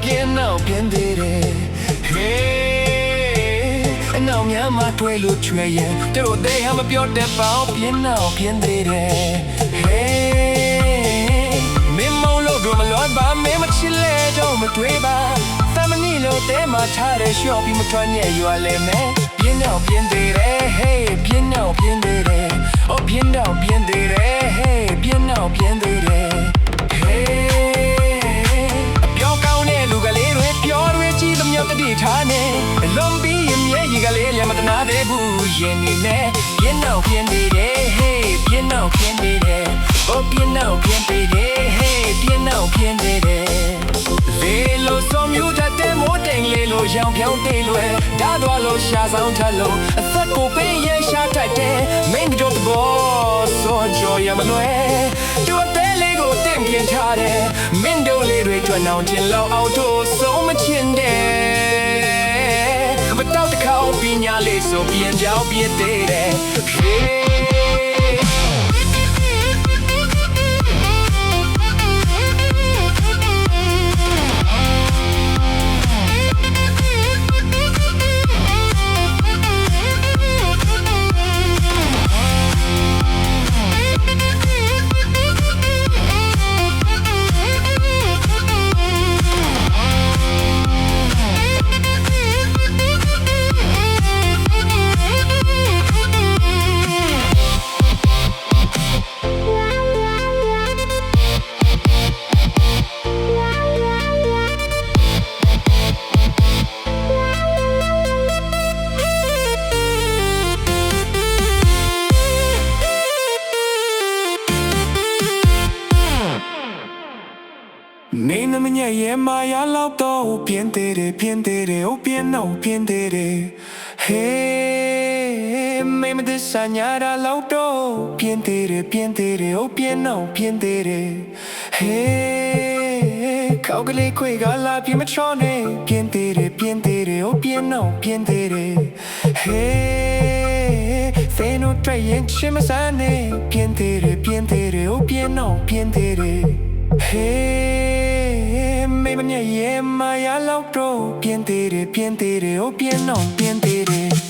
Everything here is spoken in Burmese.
变闹变对的，嘿，闹面嘛对路缺眼，对我得还没表得包，变闹变对的，嘿，没毛路多么乱吧，没么起来就么对吧，咱们你路得嘛差的小比么穿也有来没，变闹变对的，嘿，变闹变对的，哦变闹变对的，嘿，变闹变对的，嘿。တတိထားနေလုံးပြီးရင်မြဲကြီးကလေးလည်းမတနာသေးဘူးရင်နေနဲ့ပြင်းတော့ပြင်းနေတယ်ဟေးပြင်းတော့ပြင်းနေတယ်ဟိုပြင်းတော့ပြင်းနေတယ်ဟေးပြင်းတော့ပြင်းနေတယ်လေလို့စုံမျိုးတတ်တဲ့မိုးတိမ်လေးလို့ရောင်ပြောင်းတေးလွယ်ဓာတ်သွားလို့ရှာဆောင်ထလို့အသက်ကိုပင်ရရှာတတ်တယ်မင်းတို့တဘောစောကြော်ရမလွယ်တို့တဲ့လေးကိုတင်ပြထားတယ်မင်းတို့လေးတွေကြွနှောင်ခြင်းလောက်အောင်တို့ဆုံးမချင်တယ်မတော့တခေါပညာလေးဆိုပြန်ကြောက်ပြည့်သေးတယ် နေနမညရဲ့မာယာလောက်တော့ပြင်းသေးတယ်ပြင်းသေးတယ်ဟိုပြင်းတော့ပြင်းသေးတယ်ဟေးမေမဒစညာရာလောက်တော့ပြင်းသေးတယ်ပြင်းသေးတယ်ဟိုပြင်းတော့ပြင်းသေးတယ်ဟေးခေါက်ကလေးခွေကလာပြင်းမချောနေပြင်းသေးတယ်ပြင်းသေးတယ်ဟိုပြင်းတော့ပြင်းသေးတယ်ဟေးဖေနိုတွေ့ရင်ချင်မစမ်းနေပြင်းသေးတယ်ပြင်းသေးတယ်ဟိုပြင်းတော့ပြင်းသေးတယ်Hey, maybe yeah, my I love bro. Bien tere, oh bien no, bien tere.